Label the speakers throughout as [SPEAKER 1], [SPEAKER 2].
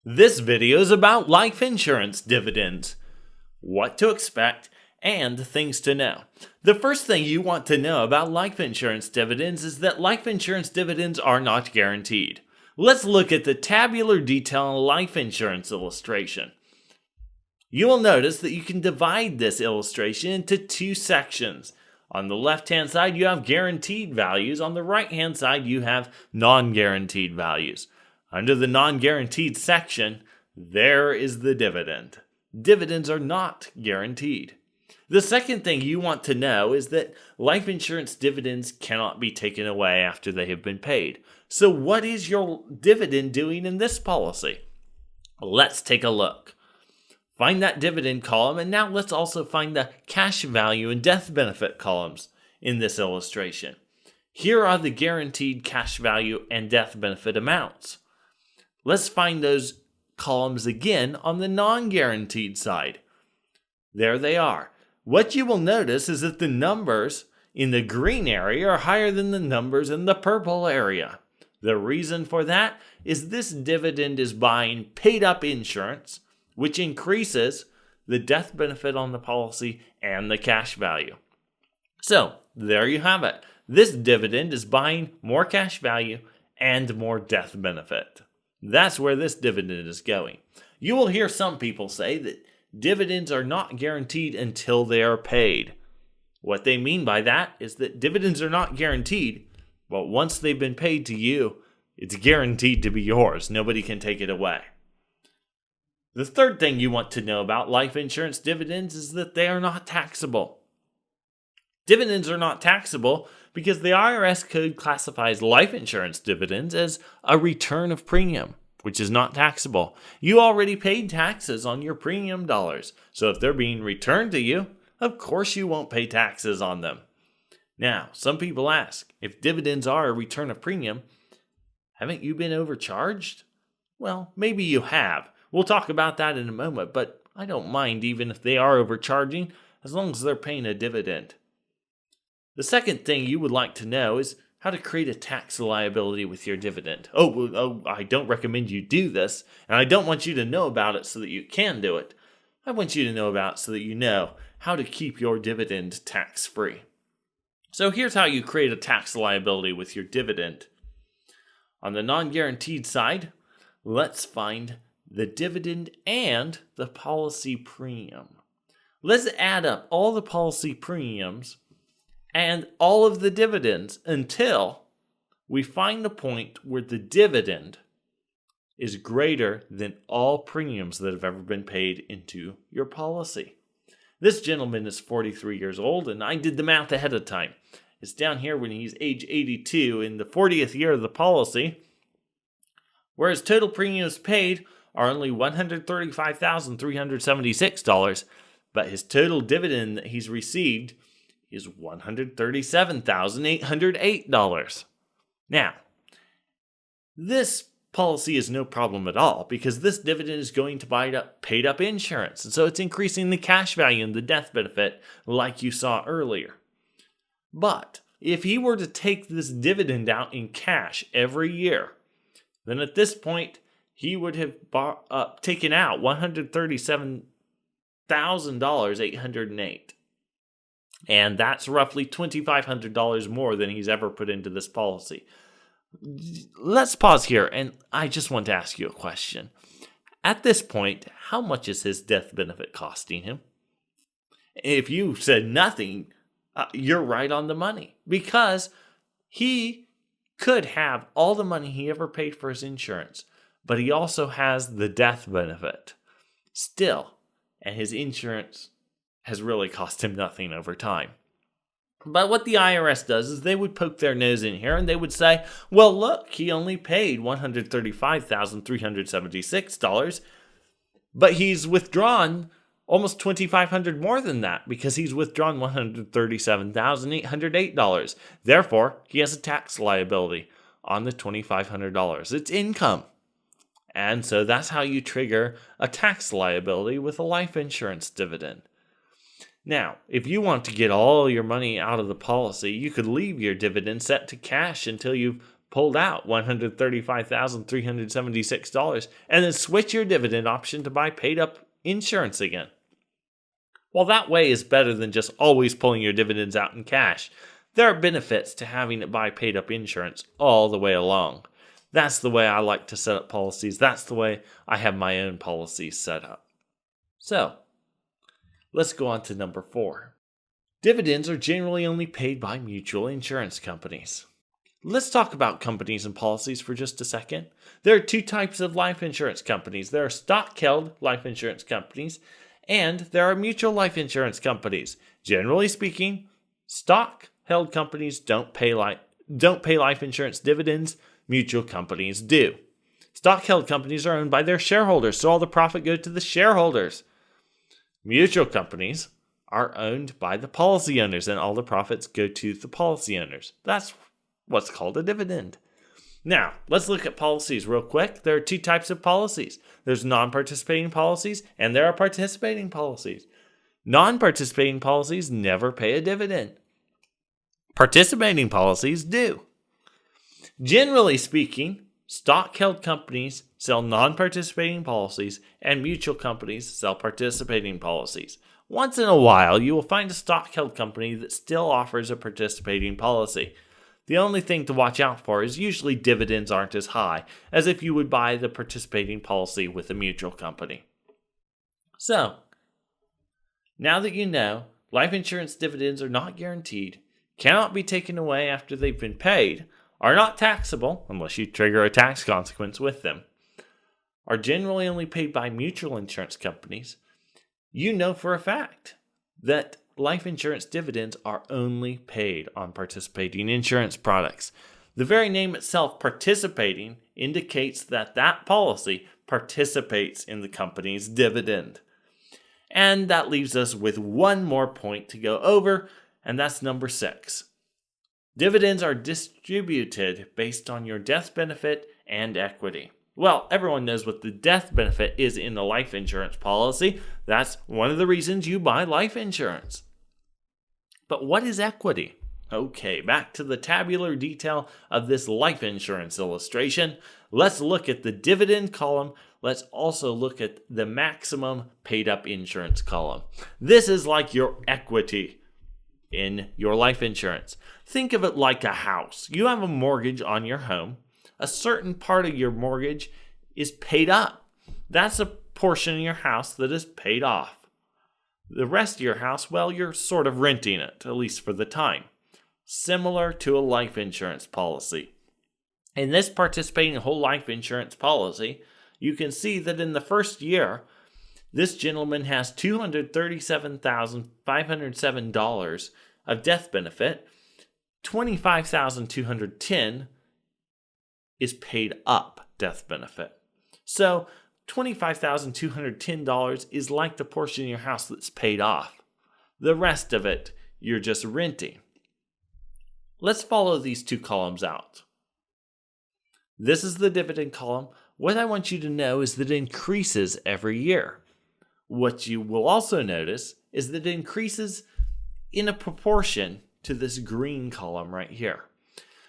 [SPEAKER 1] This video is about life insurance dividends, what to expect, and things to know. The first thing you want to know about life insurance dividends is that life insurance dividends are not guaranteed. Let's look at the tabular detail on a life insurance illustration. You will notice that you can divide this illustration into two sections. On the left-hand side, you have guaranteed values. On the right-hand side, you have non-guaranteed values. Under the non-guaranteed section, there is the dividend. Dividends are not guaranteed. The second thing you want to know is that life insurance dividends cannot be taken away after they have been paid. So what is your dividend doing in this policy? Let's take a look. Find that dividend column, and now let's also find the cash value and death benefit columns in this illustration. Here are the guaranteed cash value and death benefit amounts. Let's find those columns again on the non-guaranteed side. There they are. What you will notice is that the numbers in the green area are higher than the numbers in the purple area. The reason for that is this dividend is buying paid-up insurance, which increases the death benefit on the policy and the cash value. So, there you have it. This dividend is buying more cash value and more death benefit. That's where this dividend is going. You will hear some people say that dividends are not guaranteed until they are paid. What they mean by that is that dividends are not guaranteed, but once they've been paid to you, it's guaranteed to be yours. Nobody can take it away. The third thing you want to know about life insurance dividends is that they are not taxable. Dividends are not taxable because the IRS code classifies life insurance dividends as a return of premium, which is not taxable. You already paid taxes on your premium dollars, so if they're being returned to you, of course you won't pay taxes on them. Now, some people ask, if dividends are a return of premium, haven't you been overcharged? Well, maybe you have. We'll talk about that in a moment, but I don't mind even if they are overcharging, as long as they're paying a dividend. The second thing you would like to know is how to create a tax liability with your dividend. I don't recommend you do this, and I don't want you to know about it so that you can do it. I want you to know about it so that you know how to keep your dividend tax-free. So here's how you create a tax liability with your dividend. On the non-guaranteed side, let's find the dividend and the policy premium. Let's add up all the policy premiums and all of the dividends until we find the point where the dividend is greater than all premiums that have ever been paid into your policy. This gentleman is 43 years old, and I did the math ahead of time. It's down here when he's age 82 in the 40th year of the policy, whereas total premiums paid are only $135,376, but his total dividend that he's received is $137,808. Now, this policy is no problem at all because this dividend is going to buy up paid up insurance, and so it's increasing the cash value and the death benefit like you saw earlier. But if he were to take this dividend out in cash every year, then at this point he would have taken out $137,808. And that's roughly $2,500 more than he's ever put into this policy. Let's pause here, and I just want to ask you a question. At this point, how much is his death benefit costing him? If you said nothing, you're right on the money, because he could have all the money he ever paid for his insurance, but he also has the death benefit still, and his insurance has really cost him nothing over time. But what the IRS does is they would poke their nose in here and they would say, well, look, he only paid $135,376, but he's withdrawn almost $2,500 more than that because he's withdrawn $137,808. Therefore, he has a tax liability on the $2,500. It's income. And so that's how you trigger a tax liability with a life insurance dividend. Now, if you want to get all your money out of the policy, you could leave your dividend set to cash until you've pulled out $135,376 and then switch your dividend option to buy paid up insurance again. While that way is better than just always pulling your dividends out in cash, there are benefits to having it buy paid up insurance all the way along. That's the way I like to set up policies. That's the way I have my own policies set up. So, let's go on to number 4. Dividends are generally only paid by mutual insurance companies. Let's talk about companies and policies for just a second. There are 2 types of life insurance companies. There are stock-held life insurance companies, and there are mutual life insurance companies. Generally speaking, stock-held companies don't pay life insurance dividends. Mutual companies do. Stock-held companies are owned by their shareholders, so all the profit goes to the shareholders. Mutual companies are owned by the policy owners, and all the profits go to the policy owners. That's what's called a dividend. Now, let's look at policies real quick. There are 2 types of policies. There's non-participating policies, and there are participating policies. Non-participating policies never pay a dividend. Participating policies do. Generally speaking, stock-held companies sell non-participating policies, and mutual companies sell participating policies. Once in a while, you will find a stock-held company that still offers a participating policy. The only thing to watch out for is usually dividends aren't as high as if you would buy the participating policy with a mutual company. So, now that you know, life insurance dividends are not guaranteed, cannot be taken away after they've been paid, are not taxable unless you trigger a tax consequence with them, are generally only paid by mutual insurance companies, you know for a fact that life insurance dividends are only paid on participating insurance products. The very name itself, participating, indicates that that policy participates in the company's dividend. And that leaves us with one more point to go over, and that's number 6. Dividends are distributed based on your death benefit and equity. Well, everyone knows what the death benefit is in a life insurance policy. That's one of the reasons you buy life insurance. But what is equity? Okay, back to the tabular detail of this life insurance illustration. Let's look at the dividend column. Let's also look at the maximum paid up insurance column. This is like your equity in your life insurance. Think of it like a house. You have a mortgage on your home. A certain part of your mortgage is paid up. That's a portion of your house that is paid off. The rest of your house, well, you're sort of renting it, at least for the time. Similar to a life insurance policy. In this participating whole life insurance policy, you can see that in the first year, this gentleman has $237,507 of death benefit. $25,210 is paid up death benefit. So $25,210 is like the portion of your house that's paid off. The rest of it, you're just renting. Let's follow these 2 columns out. This is the dividend column. What I want you to know is that it increases every year. What you will also notice is that it increases in a proportion to this green column right here.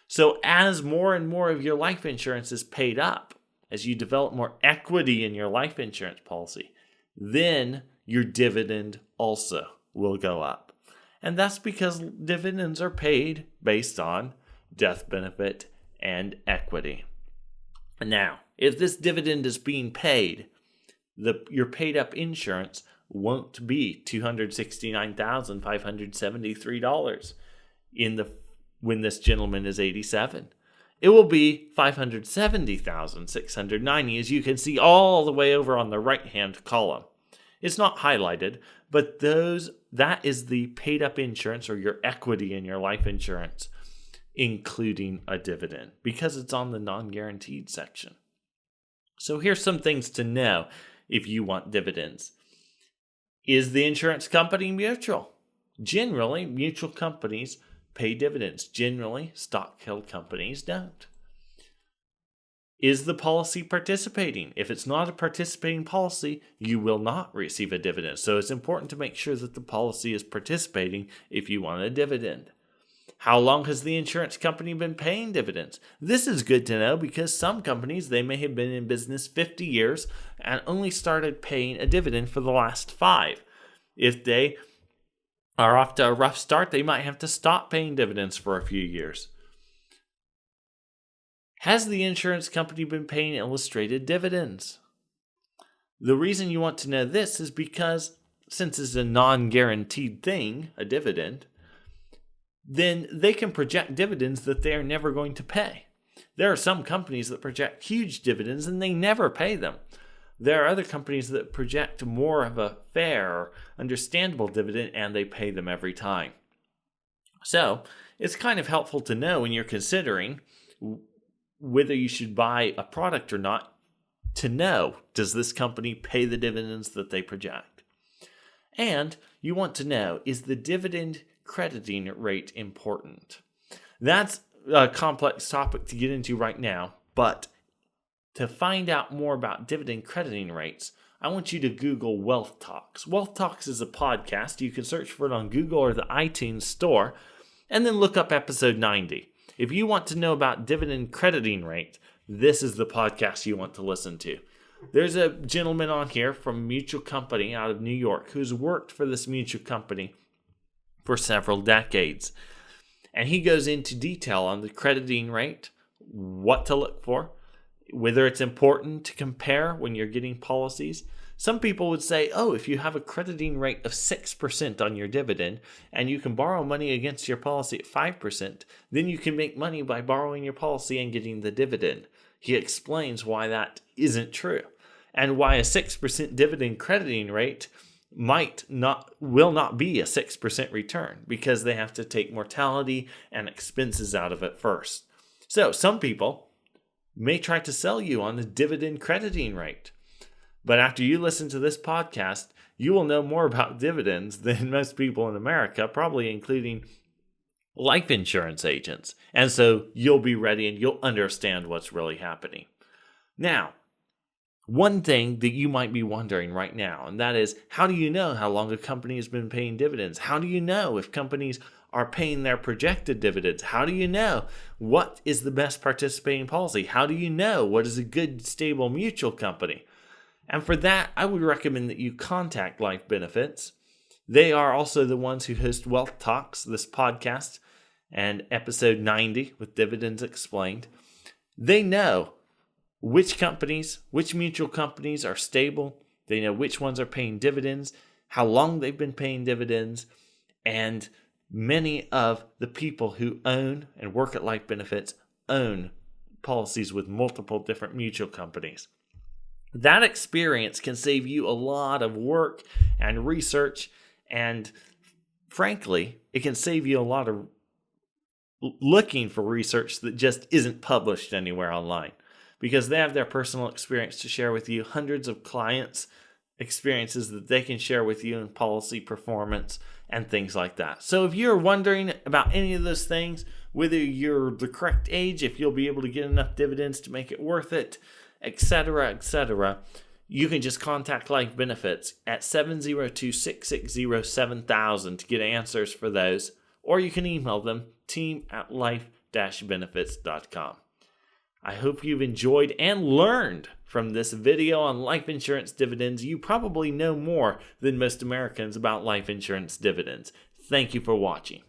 [SPEAKER 1] So as more and more of your life insurance is paid up, as you develop more equity in your life insurance policy, then your dividend also will go up. And that's because dividends are paid based on death benefit and equity. Now, if this dividend is being paid, your paid up insurance won't be $269,573 when this gentleman is 87. It will be $570,690, as you can see all the way over on the right-hand column. It's not highlighted, but that is the paid-up insurance or your equity in your life insurance, including a dividend, because it's on the non-guaranteed section. So here's some things to know if you want dividends. Is the insurance company mutual? Generally, mutual companies pay dividends. Generally, stock-held companies don't. Is the policy participating? If it's not a participating policy, you will not receive a dividend. So it's important to make sure that the policy is participating if you want a dividend. How long has the insurance company been paying dividends? This is good to know because some companies, they may have been in business 50 years and only started paying a dividend for the last 5. If they are off to a rough start, they might have to stop paying dividends for a few years. Has the insurance company been paying illustrated dividends? The reason you want to know this is because since it's a non-guaranteed thing, a dividend, then they can project dividends that they are never going to pay. There are some companies that project huge dividends and they never pay them. There are other companies that project more of a fair, understandable dividend and they pay them every time. So it's kind of helpful to know when you're considering whether you should buy a product or not, to know, does this company pay the dividends that they project? And you want to know, is the dividend crediting rate important? That's a complex topic to get into right now, but to find out more about dividend crediting rates, I want you to Google Wealth Talks. Wealth Talks is a podcast. You can search for it on Google or the iTunes store, and then look up episode 90. If you want to know about dividend crediting rate, this is the podcast you want to listen to. There's a gentleman on here from a mutual company out of New York who's worked for this mutual company for several decades. And he goes into detail on the crediting rate, what to look for, whether it's important to compare when you're getting policies. Some people would say, oh, if you have a crediting rate of 6% on your dividend and you can borrow money against your policy at 5%, then you can make money by borrowing your policy and getting the dividend. He explains why that isn't true and why a 6% dividend crediting rate will not be a 6% return because they have to take mortality and expenses out of it first. So some people may try to sell you on the dividend crediting rate. But after you listen to this podcast, you will know more about dividends than most people in America, probably including life insurance agents. And so you'll be ready and you'll understand what's really happening. Now, one thing that you might be wondering right now, and that is, how do you know how long a company has been paying dividends? How do you know if companies are paying their projected dividends? How do you know what is the best participating policy? How do you know what is a good, stable mutual company? And for that, I would recommend that you contact Life Benefits. They are also the ones who host Wealth Talks, this podcast, and episode 90 with Dividends Explained. They know which mutual companies are stable. They know which ones are paying dividends, how long they've been paying dividends, and many of the people who own and work at Life Benefits own policies with multiple different mutual companies. That experience can save you a lot of work and research, and frankly, it can save you a lot of looking for research that just isn't published anywhere online, because they have their personal experience to share with you, hundreds of clients' experiences that they can share with you in policy performance and things like that. So if you're wondering about any of those things, whether you're the correct age, if you'll be able to get enough dividends to make it worth it, etc., you can just contact Life Benefits at 702-660-7000 to get answers for those, or you can email them, team@life-benefits.com. I hope you've enjoyed and learned from this video on life insurance dividends. You probably know more than most Americans about life insurance dividends. Thank you for watching.